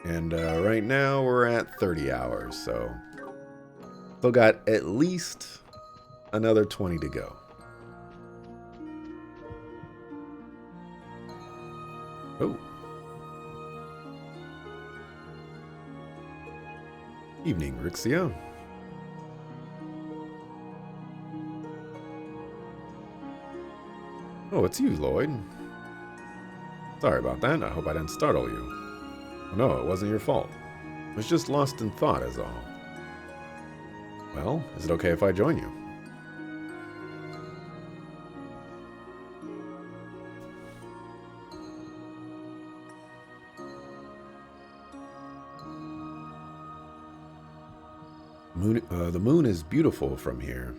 And right now we're at 30 hours, so still got at least another 20 to go. Oh. Evening, Rixia. Oh, it's you, Lloyd. Sorry about that. I hope I didn't startle you. Oh, no, it wasn't your fault. I was just lost in thought, is all. Well, is it okay if I join you? The moon is beautiful from here.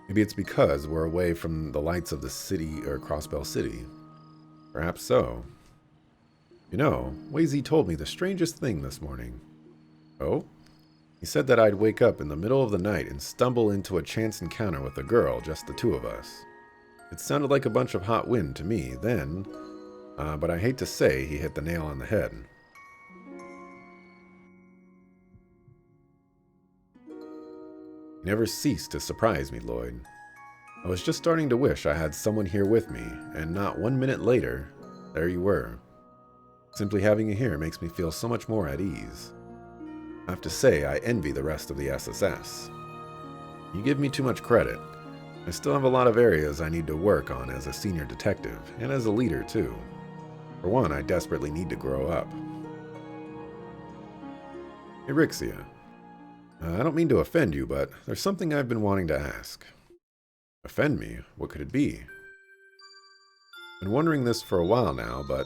Maybe it's because we're away from the lights of the city or Crossbell City. Perhaps so. You know, Wazy told me the strangest thing this morning. Oh? He said that I'd wake up in the middle of the night and stumble into a chance encounter with a girl, just the two of us. It sounded like a bunch of hot wind to me then, but I hate to say he hit the nail on the head. He never ceased to surprise me, Lloyd. I was just starting to wish I had someone here with me, and not 1 minute later, there you were. Simply having you here makes me feel so much more at ease. I have to say, I envy the rest of the SSS. You give me too much credit. I still have a lot of areas I need to work on as a senior detective, and as a leader, too. For one, I desperately need to grow up. Hey, Rixia. I don't mean to offend you, but there's something I've been wanting to ask. Offend me? What could it be? Been wondering this for a while now, but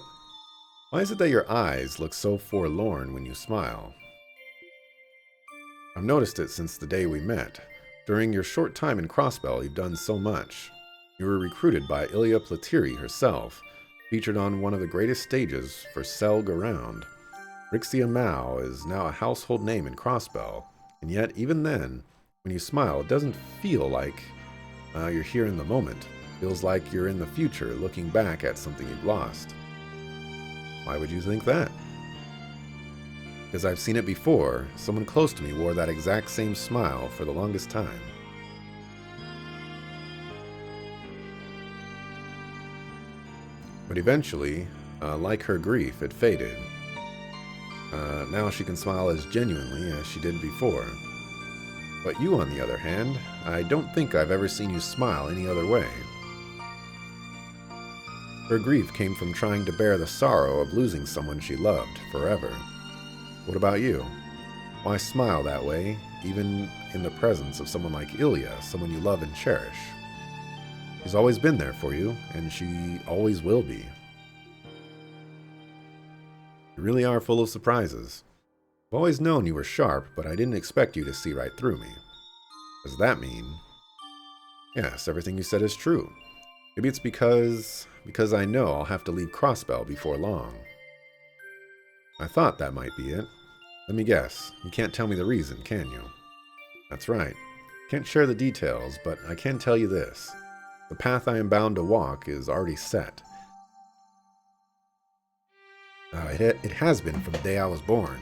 why is it that your eyes look so forlorn when you smile? I've noticed it since the day we met. During your short time in Crossbell, you've done so much. You were recruited by Ilya Platiri herself, featured on one of the greatest stages for Selg around. Rixia Mao is now a household name in Crossbell, and yet, even then, when you smile, it doesn't feel like you're here in the moment. It feels like you're in the future, looking back at something you've lost. Why would you think that? Because I've seen it before. Someone close to me wore that exact same smile for the longest time. But eventually, like her grief, it faded. Now she can smile as genuinely as she did before. But you, on the other hand, I don't think I've ever seen you smile any other way. Her grief came from trying to bear the sorrow of losing someone she loved forever. What about you? Why smile that way, even in the presence of someone like Ilya, someone you love and cherish? She's always been there for you, and she always will be. You really are full of surprises. I've always known you were sharp, but I didn't expect you to see right through me. Does that mean? Yes, everything you said is true. Maybe it's because I know I'll have to leave Crossbell before long. I thought that might be it. Let me guess. You can't tell me the reason, can you? That's right. Can't share the details, but I can tell you this. The path I am bound to walk is already set. It has been from the day I was born.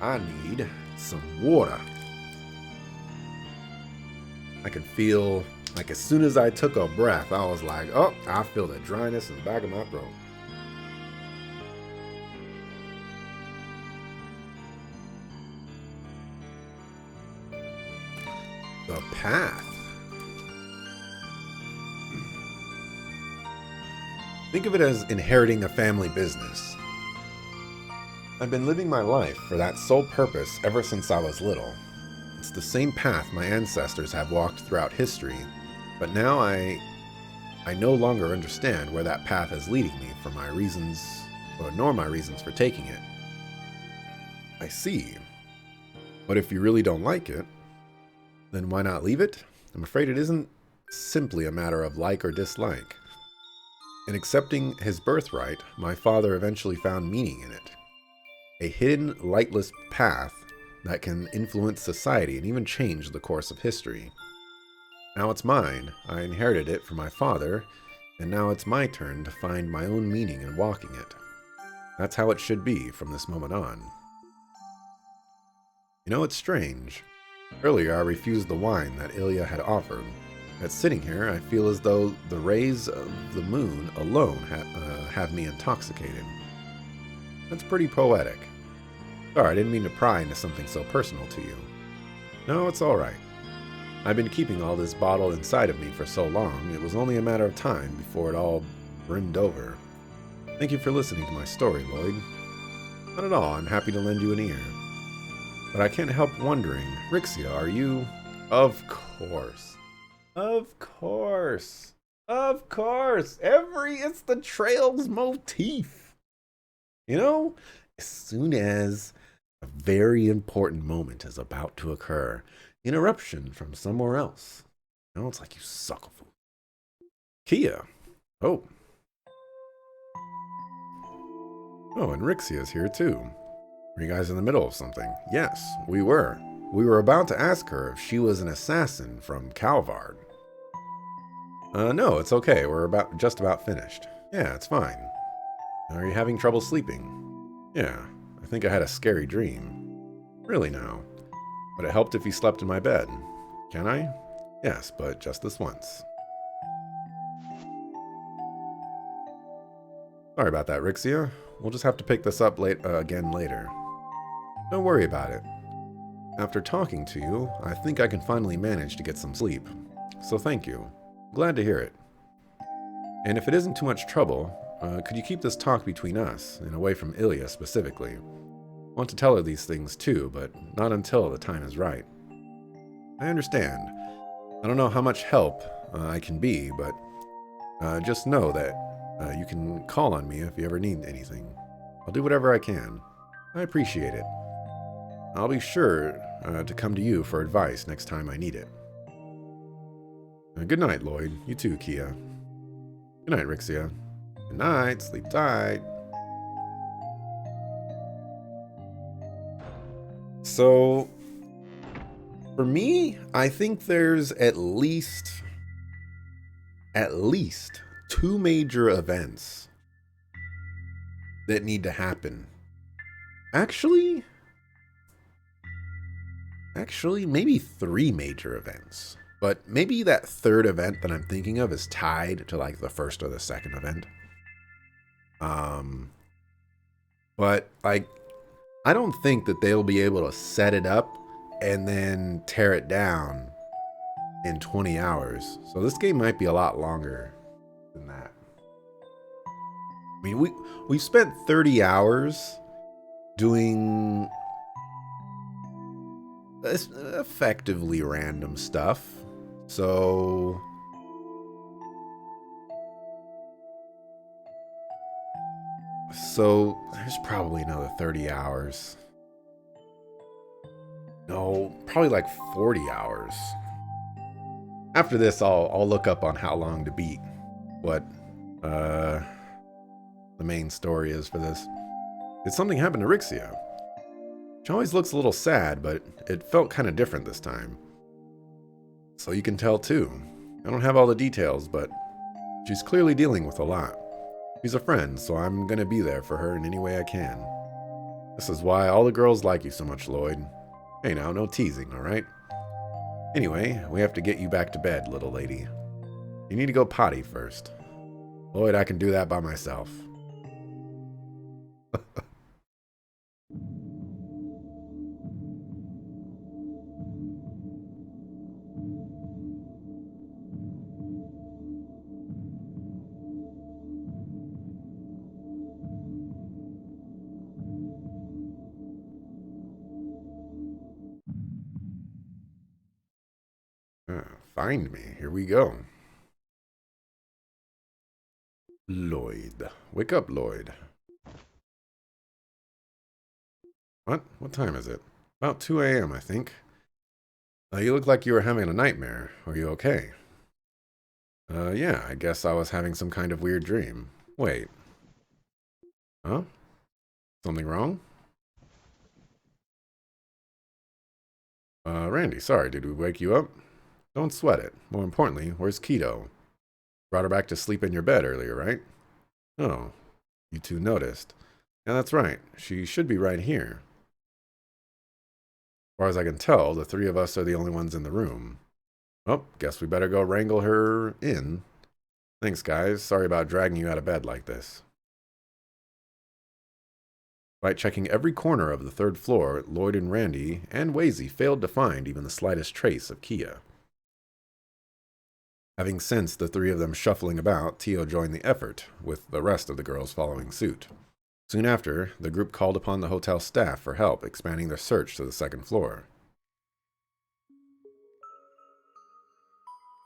I need some water. I could feel, like as soon as I took a breath, I was like, oh, I feel the dryness in the back of my throat. The path. Think of it as inheriting a family business. I've been living my life for that sole purpose ever since I was little. It's the same path my ancestors have walked throughout history, but now I no longer understand where that path is leading me for my reasons, nor my reasons for taking it. I see. But if you really don't like it, then why not leave it? I'm afraid it isn't simply a matter of like or dislike. In accepting his birthright, my father eventually found meaning in it. A hidden, lightless path that can influence society and even change the course of history. Now it's mine. I inherited it from my father, and now it's my turn to find my own meaning in walking it. That's how it should be from this moment on. You know, it's strange. Earlier, I refused the wine that Ilya had offered. Yet sitting here, I feel as though the rays of the moon alone have me intoxicated. That's pretty poetic. Sorry, I didn't mean to pry into something so personal to you. No, it's all right. I've been keeping all this bottled inside of me for so long, it was only a matter of time before it all brimmed over. Thank you for listening to my story, Lloyd. Not at all, I'm happy to lend you an ear. But I can't help wondering, Rixia, are you... Of course. Of course. Of course. It's the Trails motif. You know, as soon as a very important moment is about to occur, interruption from somewhere else. You know, it's like you suck a fool. Kia. Oh. Oh, and Rixia's here too. Were you guys in the middle of something? Yes, we were. We were about to ask her if she was an assassin from Calvard. No, it's okay. We're just about finished. Yeah, it's fine. Are you having trouble sleeping? Yeah, I think I had a scary dream. Really now. Would it helped if you slept in my bed? Can I? Yes, but just this once. Sorry about that, Rixia. We'll just have to pick this up again later. Don't worry about it. After talking to you, I think I can finally manage to get some sleep. So thank you. Glad to hear it. And if it isn't too much trouble, could you keep this talk between us, and away from Ilya specifically? I want to tell her these things too, but not until the time is right. I understand. I don't know how much help I can be, but just know that you can call on me if you ever need anything. I'll do whatever I can. I appreciate it. I'll be sure to come to you for advice next time I need it. Good night, Lloyd. You too, Kia. Good night, Rixia. Good night. Sleep tight. So, for me, I think there's at least two major events that need to happen. Actually, maybe three major events. But maybe that third event that I'm thinking of is tied to like the first or the second event. But like, I don't think that they'll be able to set it up and then tear it down in 20 hours. So this game might be a lot longer than that. I mean, we've spent 30 hours doing effectively random stuff. So there's probably another 30 hours. No, probably like 40 hours. After this, I'll look up on how long to beat what the main story is for this. Did something happen to Rixia? She always looks a little sad, but it felt kind of different this time. So you can tell too. I don't have all the details, but she's clearly dealing with a lot. She's a friend, so I'm gonna be there for her in any way I can. This is why all the girls like you so much, Lloyd. Hey now, no teasing, alright? Anyway, we have to get you back to bed, little lady. You need to go potty first. Lloyd, I can do that by myself. Find me. Here we go. Lloyd. Wake up, Lloyd. What? What time is it? About 2 a.m., I think. You look like you were having a nightmare. Are you okay? Yeah, I guess I was having some kind of weird dream. Wait. Huh? Something wrong? Randy, sorry, did we wake you up? Don't sweat it. More importantly, where's Keto? Brought her back to sleep in your bed earlier, right? Oh, you two noticed. Yeah, that's right. She should be right here. As far as I can tell, the three of us are the only ones in the room. Oh, guess we better go wrangle her in. Thanks, guys. Sorry about dragging you out of bed like this. By checking every corner of the third floor, Lloyd and Randy and Wazy failed to find even the slightest trace of Kia. Having sensed the three of them shuffling about, Tio joined the effort, with the rest of the girls following suit. Soon after, the group called upon the hotel staff for help expanding their search to the second floor.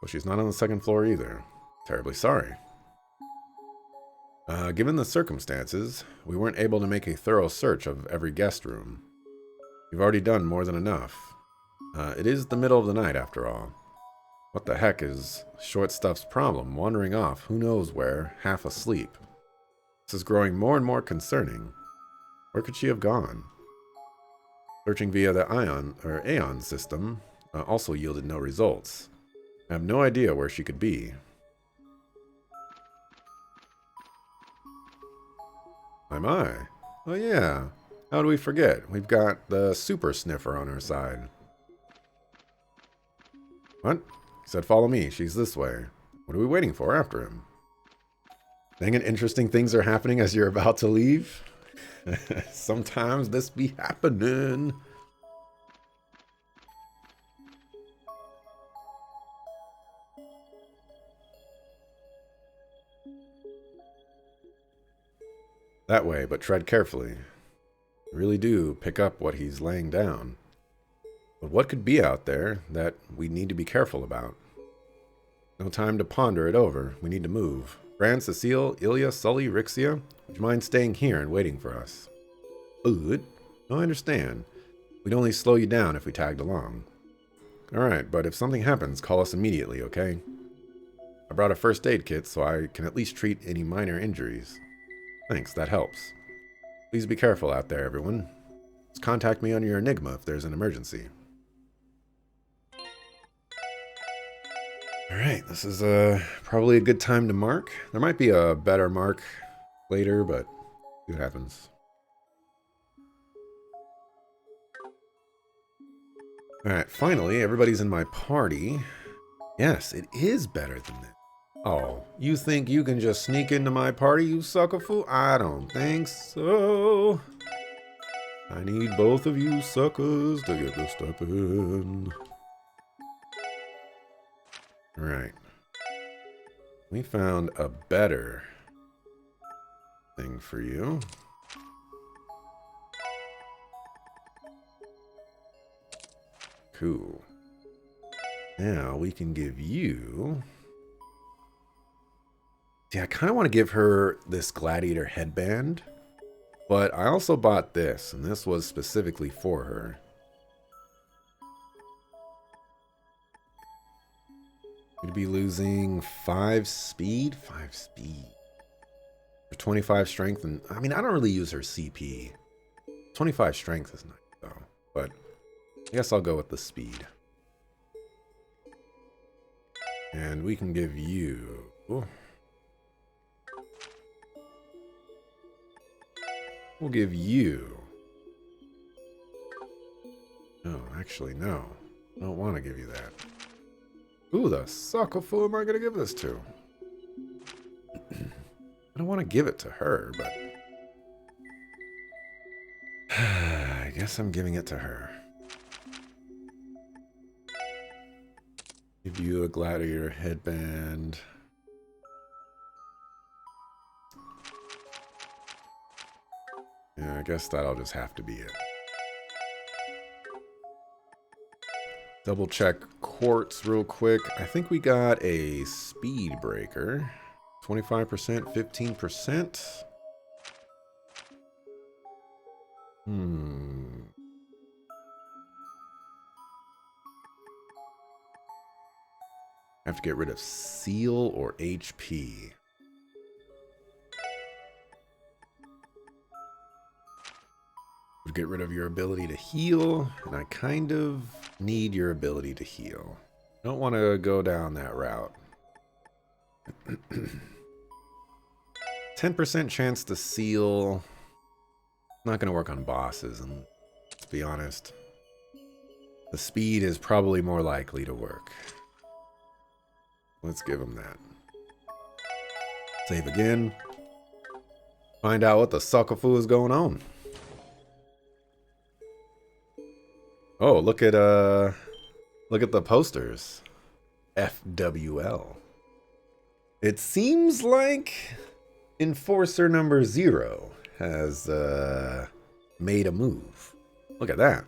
Well, she's not on the second floor either. Terribly sorry. Given the circumstances, we weren't able to make a thorough search of every guest room. You've already done more than enough. It is the middle of the night, after all. What the heck is Short Stuff's problem, wandering off who knows where, half asleep? This is growing more and more concerning. Where could she have gone? Searching via the Aeon system also yielded no results. I have no idea where she could be. My. Oh yeah. How do we forget? We've got the super sniffer on our side. What? He said follow me. She's this way. What are we waiting for after him? Dang it, interesting things are happening as you're about to leave. Sometimes this be happening. That way, but tread carefully. Really do pick up what he's laying down. But what could be out there that we need to be careful about? No time to ponder it over. We need to move. Fran, Cecile, Ilya, Sully, Rixia, would you mind staying here and waiting for us? Good. I understand. We'd only slow you down if we tagged along. Alright, but if something happens, call us immediately, okay? I brought a first aid kit so I can at least treat any minor injuries. Thanks, that helps. Please be careful out there, everyone. Just contact me on your Enigma if there's an emergency. Alright, this is probably a good time to mark. There might be a better mark later, but see what happens. Alright, finally, everybody's in my party. Yes, it is better than this. Oh, you think you can just sneak into my party, you sucker fool? I don't think so. I need both of you suckers to get this step in. Alright. We found a better thing for you. Cool. Now we can give you... See, I kind of want to give her this gladiator headband, but I also bought this, and this was specifically for her. We'd be losing 5 speed? 5 speed. For 25 strength, and I mean, I don't really use her CP. 25 strength is nice, though, but I guess I'll go with the speed. And we can give you... We'll give you... No, actually, no. I don't want to give you that. Who the sucker fool am I going to give this to? I don't want to give it to her, but... I guess I'm giving it to her. Give you a gladiator headband. Yeah, I guess that'll just have to be it. Double check quartz real quick. I think we got a speed breaker. 25%, 15%. I have to get rid of seal or HP. Get rid of your ability to heal, and I kind of need your ability to heal. I don't want to go down that route. 10% chance to seal. Not going to work on bosses, and let's be honest, the speed is probably more likely to work. Let's give him that. Save again. Find out what the suckerfoo is going on. Oh, look at the posters. FWL. It seems like Enforcer number 0 has made a move. Look at that.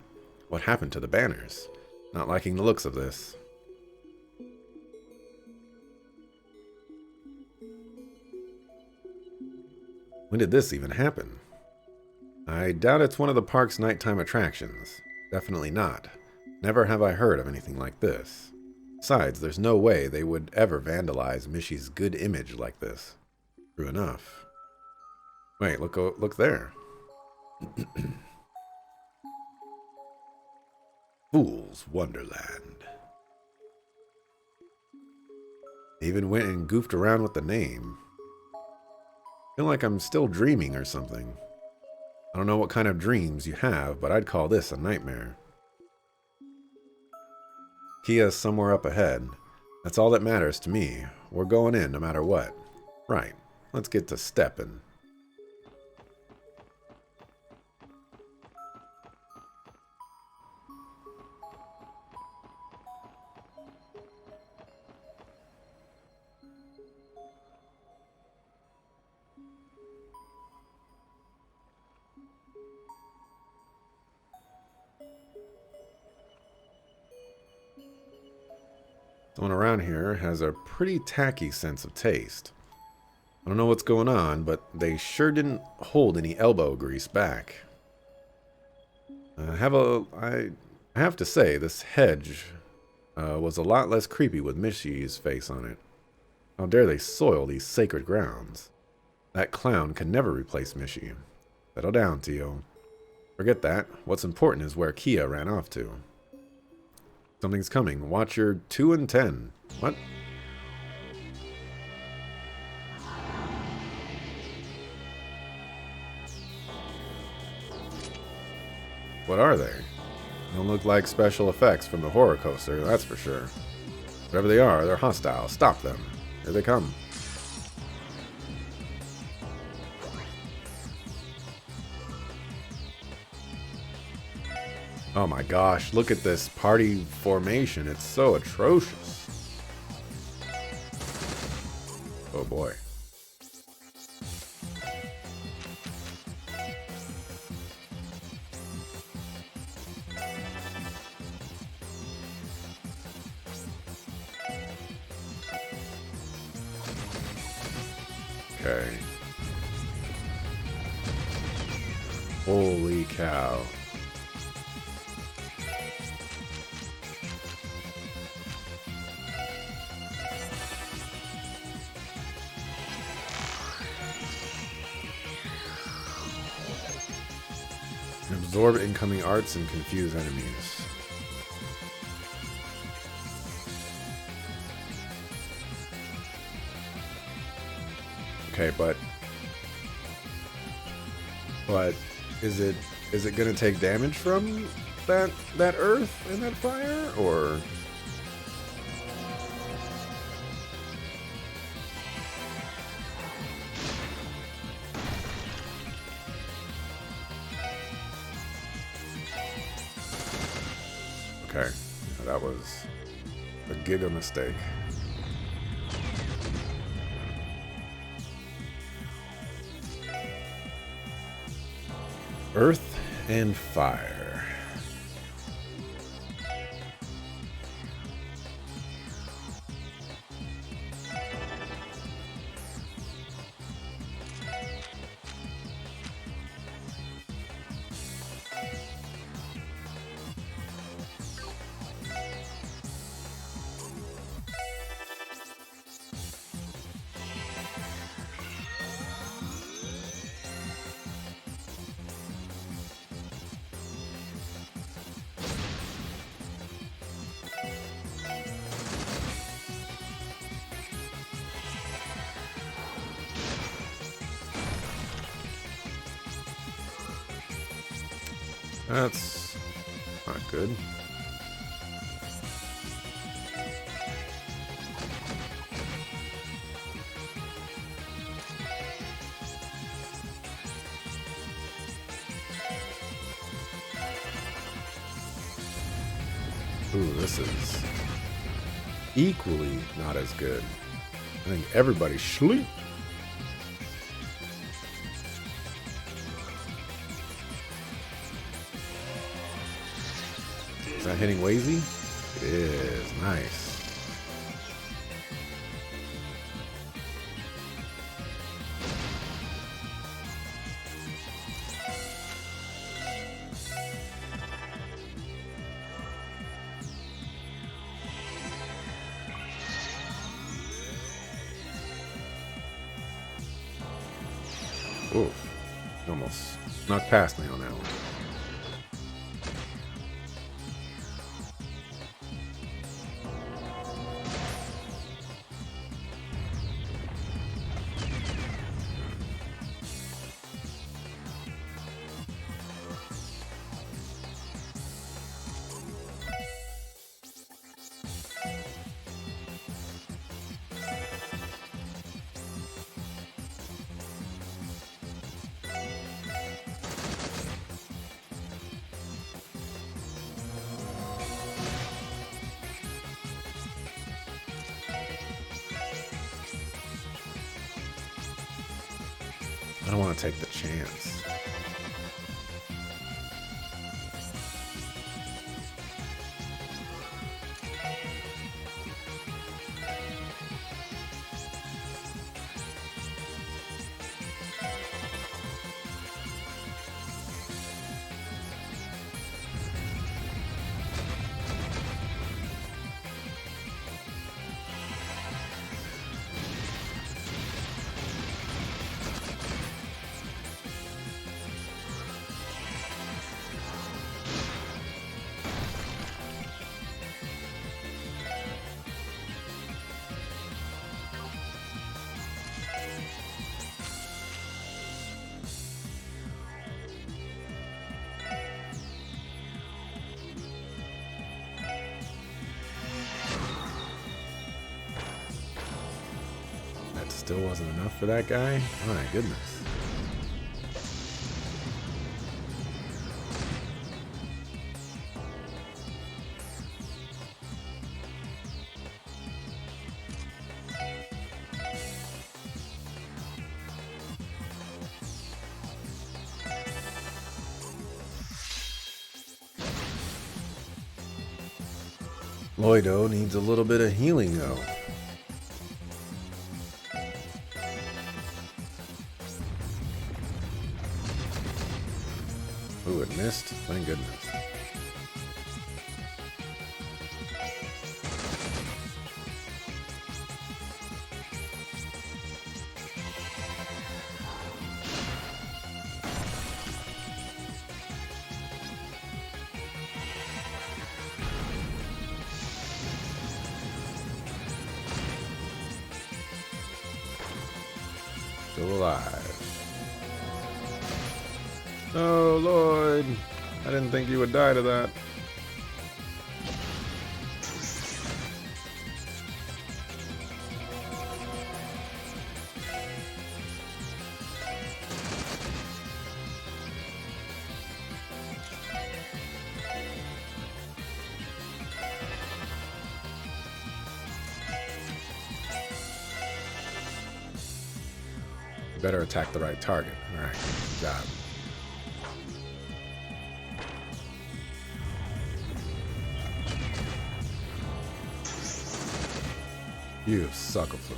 What happened to the banners? Not liking the looks of this. When did this even happen? I doubt it's one of the park's nighttime attractions. Definitely not. Never have I heard of anything like this. Besides, there's no way they would ever vandalize Mishy's good image like this. True enough. Wait, look there. Fool's Wonderland. They even went and goofed around with the name. I feel like I'm still dreaming or something. I don't know what kind of dreams you have, but I'd call this a nightmare. Kia's somewhere up ahead. That's all that matters to me. We're going in no matter what. Right. Let's get to stepping. Someone around here has a pretty tacky sense of taste. I don't know what's going on, but they sure didn't hold any elbow grease back. I have to say, this hedge was a lot less creepy with Mishy's face on it. How dare they soil these sacred grounds? That clown can never replace Mishy. Settle down, Tio. Forget that. What's important is where Kia ran off to. Something's coming. Watch your 2 and 10. What? What are they? Don't look like special effects from the horror coaster, that's for sure. Whatever they are, they're hostile. Stop them. Here they come. Oh my gosh, look at this party formation. It's so atrocious. Oh boy. Okay. Holy cow. Absorb incoming arts and confuse enemies. Okay, but is it gonna take damage from that earth and that fire, or? Okay, that was a giga mistake. Earth and fire. That's not good. Ooh, this is equally not as good. I think everybody's sleep. Is that hitting Wazy? It is. Nice. Oof. Almost snuck past me on that one. I don't want to take the chance. Still wasn't enough for that guy? My goodness. Lloydo needs a little bit of healing though. Ooh, it missed. Thank goodness. Still alive. Oh, Lloyd. I didn't think you would die to that. Better attack the right target. All right, good job. You sucker fool.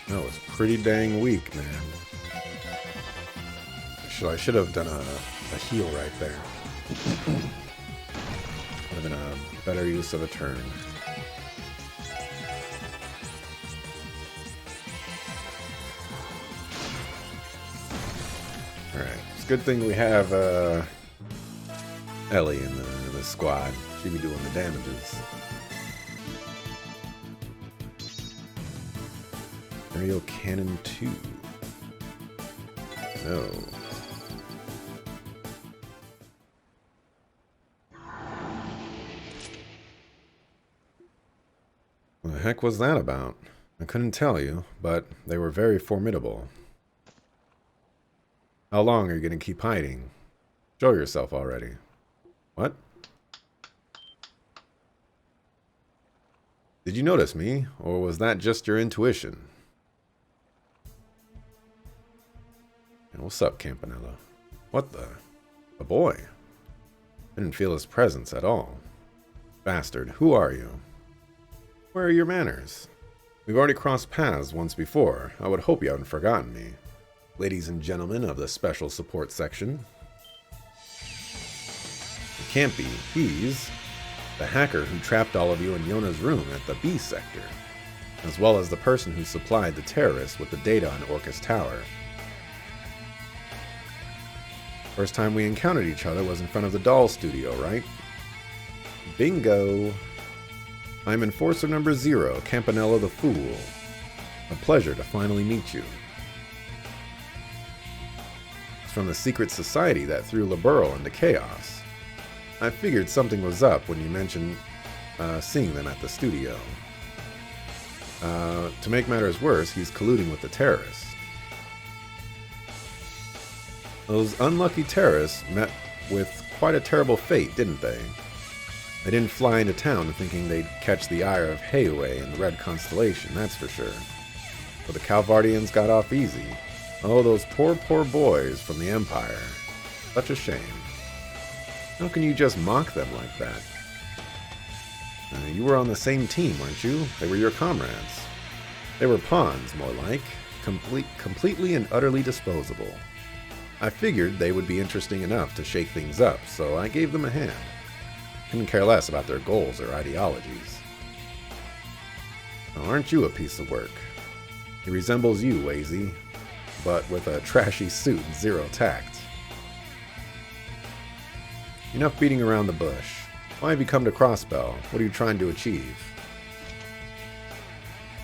That was pretty dang weak, man. I should have done a heal right there. Would have been a better use of a turn. Alright, it's a good thing we have Ellie in the squad. She'd be doing the damages. Aerial Cannon 2. No. What the heck was that about? I couldn't tell you, but they were very formidable. How long are you going to keep hiding? Show yourself already. What? Did you notice me, or was that just your intuition? And what's up, Campanella? What the? A boy? I didn't feel his presence at all. Bastard, who are you? Where are your manners? We've already crossed paths once before. I would hope you haven't forgotten me. Ladies and gentlemen of the Special Support Section. It can't be. He's the hacker who trapped all of you in Yona's room at the B sector, as well as the person who supplied the terrorists with the data on Orcus Tower. First time we encountered each other was in front of the doll studio, right? Bingo! I'm Enforcer number 0, Campanella the Fool. A pleasure to finally meet you. It's from the secret society that threw Liberl into chaos. I figured something was up when you mentioned seeing them at the studio. To make matters worse, he's colluding with the terrorists. Those unlucky terrorists met with quite a terrible fate, didn't they? They didn't fly into town thinking they'd catch the ire of Heiwei and the Red Constellation, that's for sure. But the Calvardians got off easy. Oh, those poor, poor boys from the Empire. Such a shame. How can you just mock them like that? You were on the same team, weren't you? They were your comrades. They were pawns, more like. Completely and utterly disposable. I figured they would be interesting enough to shake things up, so I gave them a hand. Couldn't care less about their goals or ideologies. Now, aren't you a piece of work? He resembles you, Wazy, but with a trashy suit and zero tact. Enough beating around the bush. Why have you come to Crossbell? What are you trying to achieve?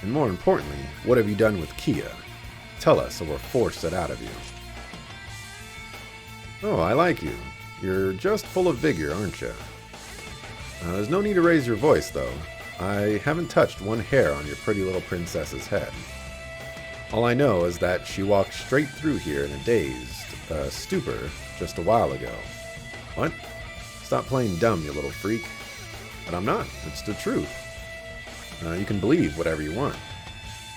And more importantly, what have you done with Kia? Tell us, or we'll force it out of you. Oh, I like you. You're just full of vigor, aren't you? There's no need to raise your voice, though. I haven't touched one hair on your pretty little princess's head. All I know is that she walked straight through here in a dazed stupor just a while ago. What? Stop playing dumb, you little freak. But I'm not. It's the truth. You can believe whatever you want.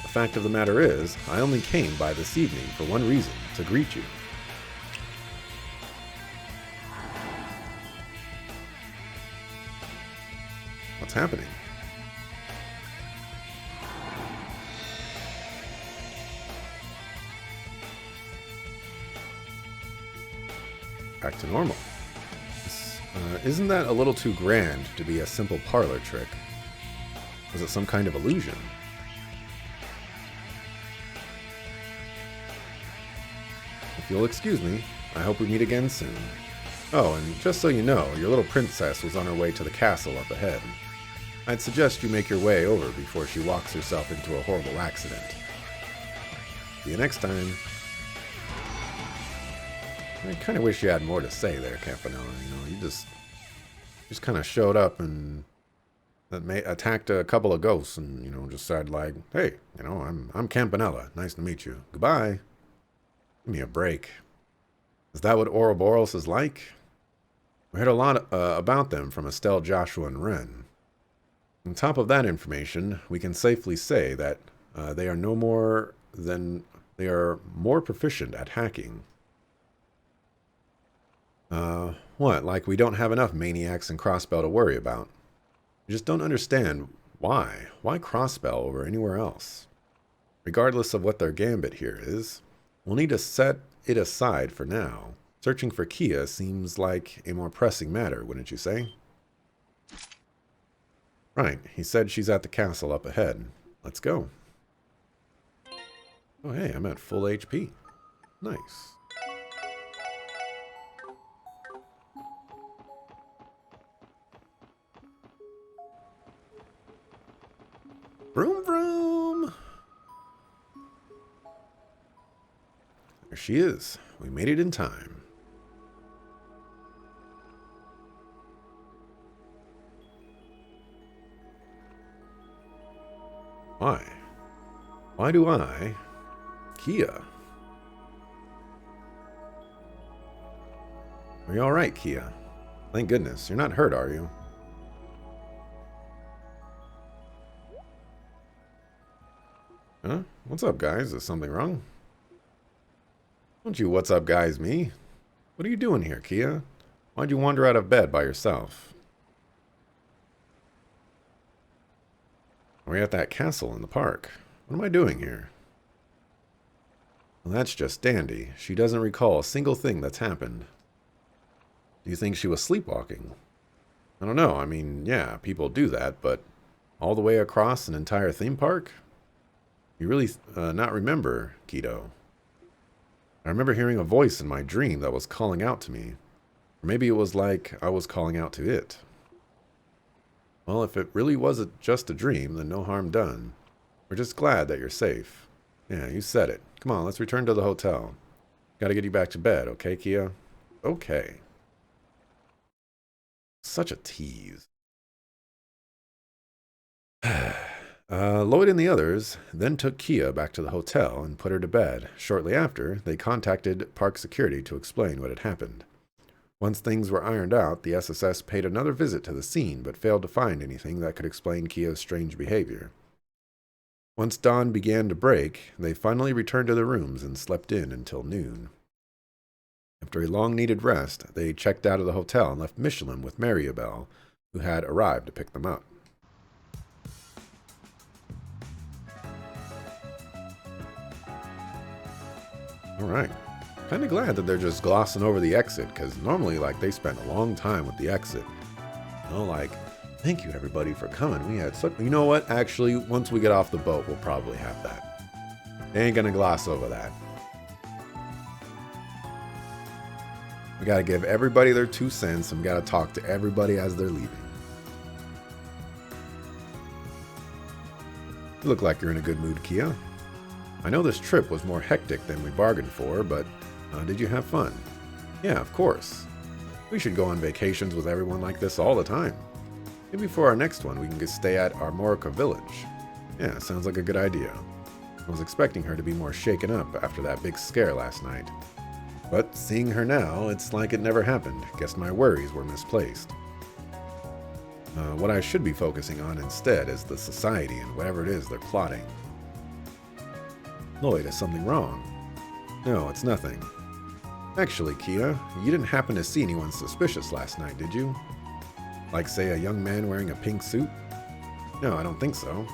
The fact of the matter is, I only came by this evening for one reason, to greet you. What's happening? Back to normal. Isn't that a little too grand to be a simple parlor trick? Was it some kind of illusion? If you'll excuse me, I hope we meet again soon. Oh, and just so you know, your little princess was on her way to the castle up ahead. I'd suggest you make your way over before she walks herself into a horrible accident. See you next time. I kind of wish you had more to say there, Campanella. You know, you just kind of showed up and attacked a couple of ghosts and, you know, just said like, hey, you know, I'm Campanella. Nice to meet you. Goodbye. Give me a break. Is that what Ouroboros is like? We heard a lot about them from Estelle, Joshua, and Ren. On top of that information, we can safely say that they are more proficient at hacking. What? Like we don't have enough maniacs in Crossbell to worry about. You just don't understand why. Why Crossbell over anywhere else? Regardless of what their gambit here is, we'll need to set it aside for now. Searching for Kia seems like a more pressing matter, wouldn't you say? Right, he said she's at the castle up ahead. Let's go. Oh hey, I'm at full HP. Nice. Vroom vroom! There she is. We made it in time. Why? Why do I? Kia. Are you alright, Kia? Thank goodness. You're not hurt, are you? Huh? What's up, guys? Is something wrong? Don't you what's up, guys, me? What are you doing here, Kia? Why'd you wander out of bed by yourself? We're at that castle in the park. What am I doing here? Well, that's just dandy. She doesn't recall a single thing that's happened. Do you think she was sleepwalking? I don't know. I mean, yeah, people do that, but all the way across an entire theme park? You really not remember, Keto. I remember hearing a voice in my dream that was calling out to me. Or maybe it was like I was calling out to it. Well, if it really wasn't just a dream, then no harm done. We're just glad that you're safe. Yeah, you said it. Come on, let's return to the hotel. Gotta get you back to bed, okay, Kia? Okay. Such a tease. Lloyd and the others then took Kia back to the hotel and put her to bed. Shortly after, they contacted park security to explain what had happened. Once things were ironed out, the SSS paid another visit to the scene, but failed to find anything that could explain Kia's strange behavior. Once dawn began to break, they finally returned to their rooms and slept in until noon. After a long-needed rest, they checked out of the hotel and left Michelin with Mariabelle, who had arrived to pick them up. Alright. Kinda glad that they're just glossing over the exit, because normally, like, they spend a long time with the exit. You know, like, thank you everybody for coming. We had such... You know what? Actually, once we get off the boat, we'll probably have that. They ain't gonna gloss over that. We gotta give everybody their 2 cents, and we gotta talk to everybody as they're leaving. You look like you're in a good mood, Kia. I know this trip was more hectic than we bargained for, but did you have fun? Yeah, of course. We should go on vacations with everyone like this all the time. Maybe for our next one, we can stay at Armorica Village. Yeah, sounds like a good idea. I was expecting her to be more shaken up after that big scare last night. But seeing her now, it's like it never happened. Guess my worries were misplaced. What I should be focusing on instead is the society and whatever it is they're plotting. Lloyd, is something wrong? No, it's nothing. Actually, Kia, you didn't happen to see anyone suspicious last night, did you? Like, say, a young man wearing a pink suit? No, I don't think so.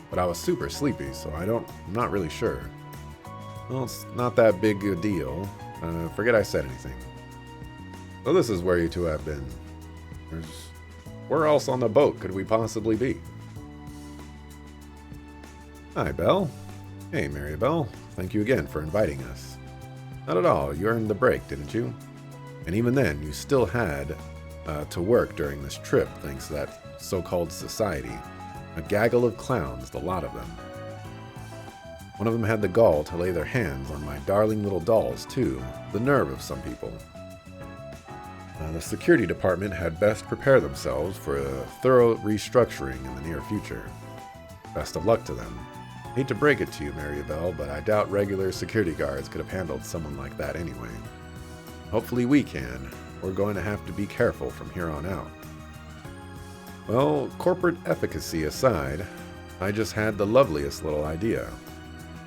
But I was super sleepy, so I'm not really sure. Well, it's not that big a deal. Forget I said anything. So this is where you two have been. Where else on the boat could we possibly be? Hi, Belle. Hey, Mariabelle. Thank you again for inviting us. Not at all. You earned the break, didn't you? And even then, you still had to work during this trip thanks to that so-called society. A gaggle of clowns, the lot of them. One of them had the gall to lay their hands on my darling little dolls, too. The nerve of some people. The security department had best prepare themselves for a thorough restructuring in the near future. Best of luck to them. Hate to break it to you, Mariabelle, but I doubt regular security guards could have handled someone like that anyway. Hopefully we can. We're going to have to be careful from here on out. Well, corporate efficacy aside, I just had the loveliest little idea.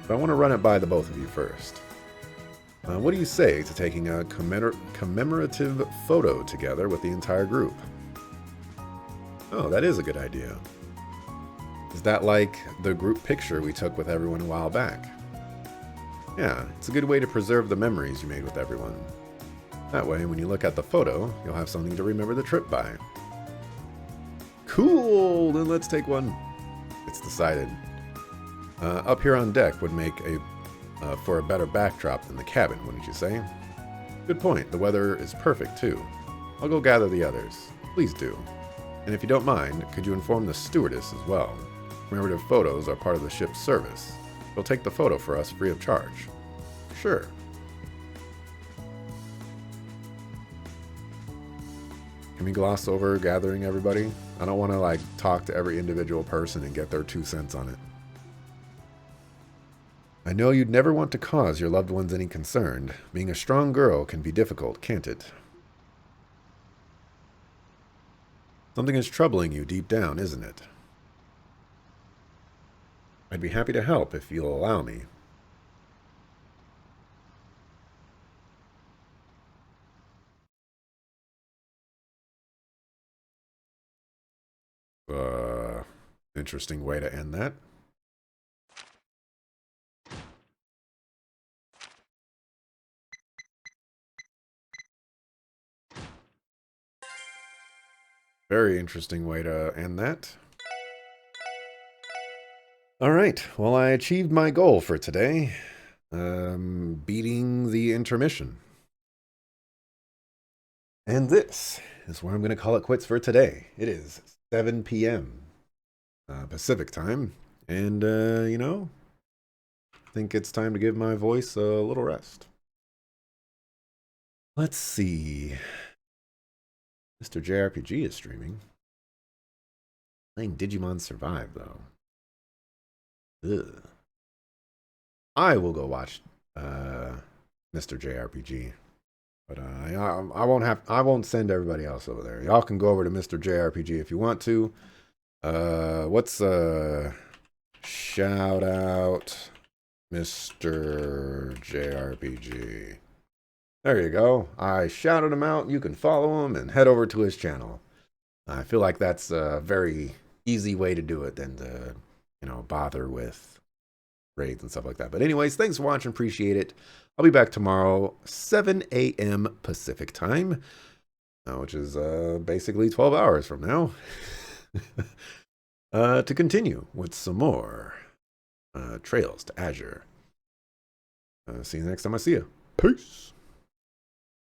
But I want to run it by the both of you first. What do you say to taking a commemorative photo together with the entire group? Oh, that is a good idea. Is that like the group picture we took with everyone a while back? Yeah, it's a good way to preserve the memories you made with everyone. That way, when you look at the photo, you'll have something to remember the trip by. Cool! Then let's take one. It's decided. Up here on deck would make for a better backdrop than the cabin, wouldn't you say? Good point. The weather is perfect, too. I'll go gather the others. Please do. And if you don't mind, could you inform the stewardess as well? Commemorative photos are part of the ship's service. She'll take the photo for us free of charge. Sure. Can we gloss over gathering everybody? I don't want to talk to every individual person and get their 2 cents on it. I know you'd never want to cause your loved ones any concern. Being a strong girl can be difficult, can't it? Something is troubling you deep down, isn't it? I'd be happy to help if you'll allow me. Interesting way to end that. Very interesting way to end that. All right, well, I achieved my goal for today. Beating the intermission. And this is where I'm going to call it quits for today. It is 7 p.m. Pacific time. And, I think it's time to give my voice a little rest. Let's see. Mr. JRPG is streaming. Playing Digimon Survive, though. Ugh. I will go watch Mr. JRPG. But I won't send everybody else over there. Y'all can go over to Mr. JRPG if you want to. Shout out Mr. JRPG. There you go. I shouted him out. You can follow him and head over to his channel. I feel like that's a very easy way to do it than to, bother with raids and stuff like that. But anyways, thanks for watching. Appreciate it. I'll be back tomorrow, 7 a.m. Pacific time, which is basically 12 hours from now, to continue with some more Trails to Azure. See you next time I see you. Peace.